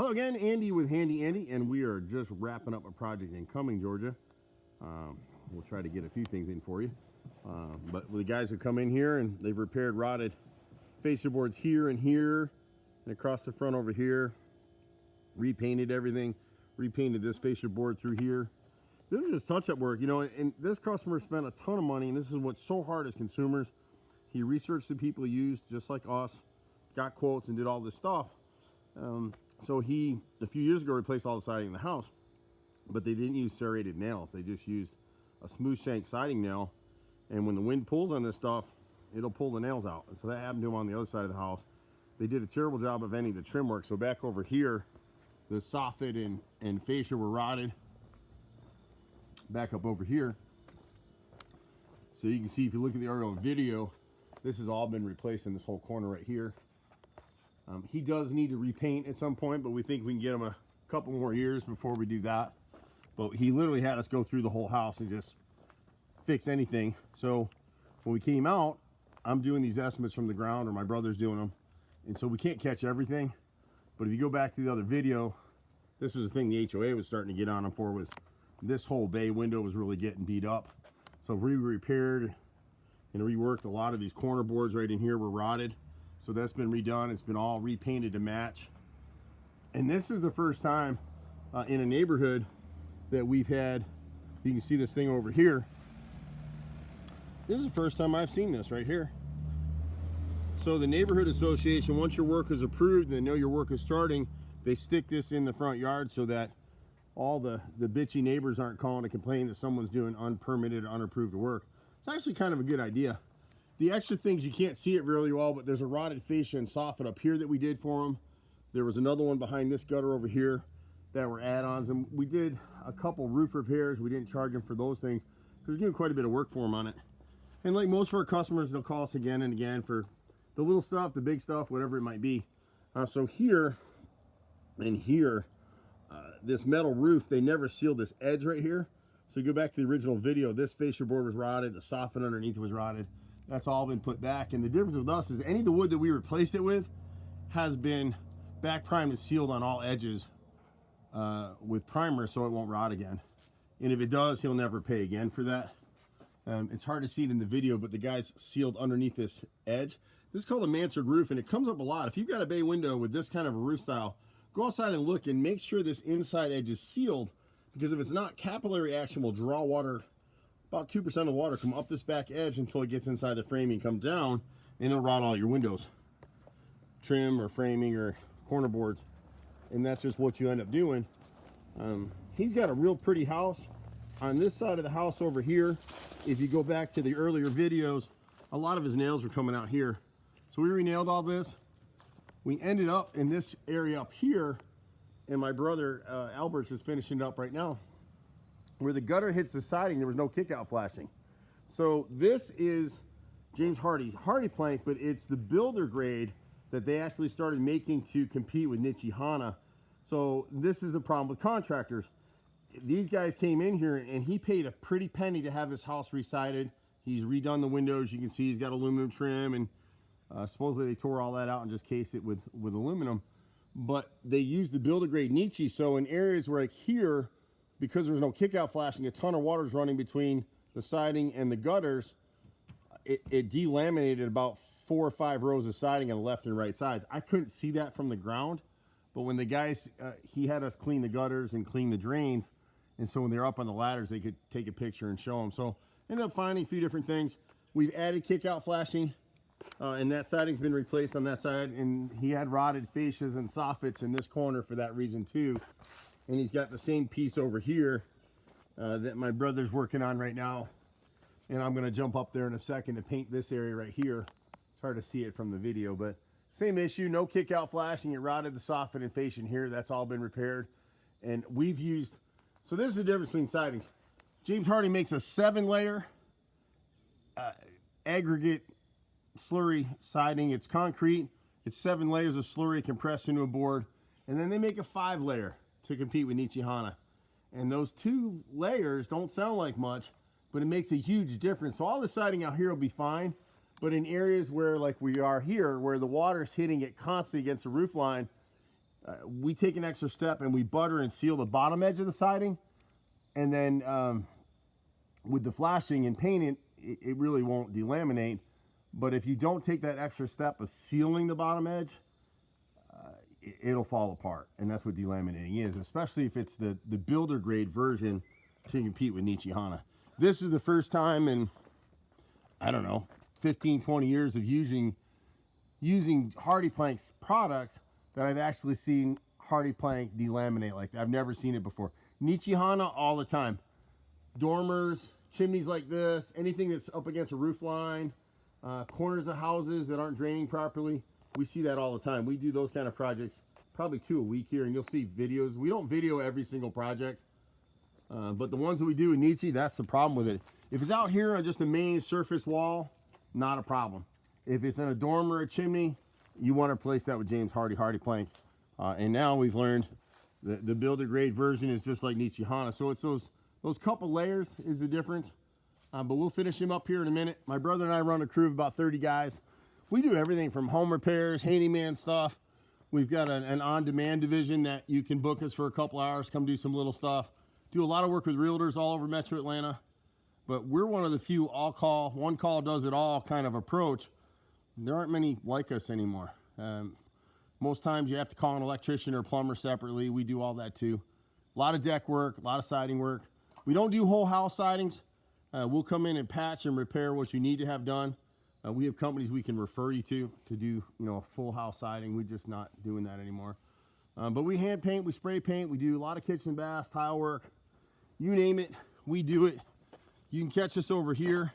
Hello again, Andy with Handy Andy, and we are just wrapping up a project in Cumming, Georgia. We'll try to get a few things in for you. But the guys have come in here and they've repaired rotted fascia boards here and here and across the front over here. Repainted everything, repainted this fascia board through here. This is just touch-up work, you know, and this customer spent a ton of money, and this is what's so hard as consumers. He researched the people he used, just like us, got quotes and did all this stuff. So he, a few years ago, replaced all the siding in the house, but they didn't use serrated nails. They just used a smooth shank siding nail, and when the wind pulls on this stuff, it'll pull the nails out. And so that happened to him on the other side of the house. They did a terrible job of any of the trim work. So back over here, the soffit and fascia were rotted. Back up over here. So you can see, if you look at the aerial video, this has all been replaced in this whole corner right here. He does need to repaint at some point, but we think we can get him a couple more years before we do that. But he literally had us go through the whole house and just fix anything. So when we came out, I'm doing these estimates from the ground, or my brother's doing them. And so we can't catch everything. But if you go back to the other video, this was the thing the HOA was starting to get on him for, was this whole bay window was really getting beat up. So we repaired and reworked a lot of these corner boards right in here were rotted. So that's been redone. It's been all repainted to match. And this is the first time in a neighborhood that we've had, you can see this thing over here. This is the first time I've seen this right here. So the neighborhood association, once your work is approved and they know your work is starting, they stick this in the front yard so that all the bitchy neighbors aren't calling to complain that someone's doing unpermitted or unapproved work. It's actually kind of a good idea. The extra things, you can't see it really well, but there's a rotted fascia and soffit up here that we did for them. There was another one behind this gutter over here that were add-ons, and we did a couple roof repairs. We didn't charge them for those things because we're doing quite a bit of work for them on it. And like most of our customers, they'll call us again and again for the little stuff, the big stuff, whatever it might be. So here and here, this metal roof, they never sealed this edge right here. So you go back to the original video, this fascia board was rotted, the soffit underneath was rotted. That's all been put back. And the difference with us is any of the wood that we replaced it with has been back primed and sealed on all edges with primer, so it won't rot again. And if it does, he'll never pay again for that. It's hard to see it in the video, but the guy's sealed underneath this edge. This is called a mansard roof, and it comes up a lot. If you've got a bay window with this kind of a roof style, go outside and look and make sure this inside edge is sealed, because if it's not, capillary action will draw water. About 2% of the water come up this back edge until it gets inside the framing and comes down, and it'll rot all your windows, trim or framing or corner boards, and that's just what you end up doing. He's got a real pretty house. On this side of the house over here, if you go back to the earlier videos, a lot of his nails were coming out here. So we re-nailed all this. We ended up in this area up here, and my brother Albert's is finishing it up right now. Where the gutter hits the siding, there was no kick-out flashing. So this is James Hardie plank, but it's the builder grade that they actually started making to compete with Nichihana. So this is the problem with contractors. These guys came in here and he paid a pretty penny to have his house resided. He's redone the windows. You can see he's got aluminum trim, and supposedly they tore all that out and just cased it with aluminum. But they used the builder grade Nichi. So in areas where, like here, because there was no kick-out flashing, a ton of water is running between the siding and the gutters, it delaminated about 4 or 5 rows of siding on the left and right sides. I couldn't see that from the ground, but when the guys, he had us clean the gutters and clean the drains, and so when they're up on the ladders, they could take a picture and show them. So ended up finding a few different things. We've added kick-out flashing, and that siding's been replaced on that side, and he had rotted fascias and soffits in this corner for that reason too. And he's got the same piece over here that my brother's working on right now. And I'm gonna jump up there in a second to paint this area right here. It's hard to see it from the video, but same issue, no kick out flashing. It rotted the soffit and fascia in here. That's all been repaired. And we've used, so this is the difference between sidings. James Hardie makes a 7-layer aggregate slurry siding. It's concrete. It's 7 layers of slurry compressed into a board. And then they make a 5-layer to compete with Nichihana. And those 2 layers don't sound like much, but it makes a huge difference. So all the siding out here will be fine, but in areas where, like we are here, where the water's hitting it constantly against the roof line, we take an extra step and we butter and seal the bottom edge of the siding, and then with the flashing and painting, it really won't delaminate. But if you don't take that extra step of sealing the bottom edge, it'll fall apart, and that's what delaminating is, especially if it's the builder grade version to compete with Nichihana. This is the first time in, I don't know, 15, 20 years of using HardiePlank's products that I've actually seen HardiePlank delaminate like that. I've never seen it before. Nichihana all the time. Dormers, chimneys like this, anything that's up against a roof line, corners of houses that aren't draining properly. We see that all the time. We do those kind of projects probably 2 a week here, and you'll see videos. We don't video every single project, but the ones that we do in Nichi, that's the problem with it. If it's out here on just a main surface wall, not a problem. If it's in a dormer or a chimney, you want to replace that with James Hardie HardiePlank. And now we've learned the builder grade version is just like Nichihana. So it's those couple layers is the difference. But we'll finish him up here in a minute. My brother and I run a crew of about 30 guys. We do everything from home repairs, handyman stuff. We've got an on-demand division that you can book us for a couple hours, come do some little stuff. Do a lot of work with realtors all over Metro Atlanta. But we're one of the few all-call, one-call does it all kind of approach. There aren't many like us anymore. Most times you have to call an electrician or plumber separately. We do all that too. A lot of deck work, a lot of siding work. We don't do whole house sidings. We'll come in and patch and repair what you need to have done. We have companies we can refer you to do, a full house siding. We're just not doing that anymore. But we hand paint, we spray paint, we do a lot of kitchen baths, tile work. You name it, we do it. You can catch us over here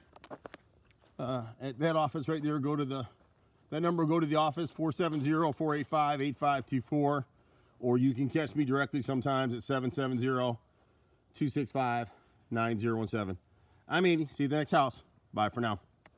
at that office right there. That number, go to the office, 470-485-8524. Or you can catch me directly sometimes at 770-265-9017. I'm Andy. See you at the next house. Bye for now.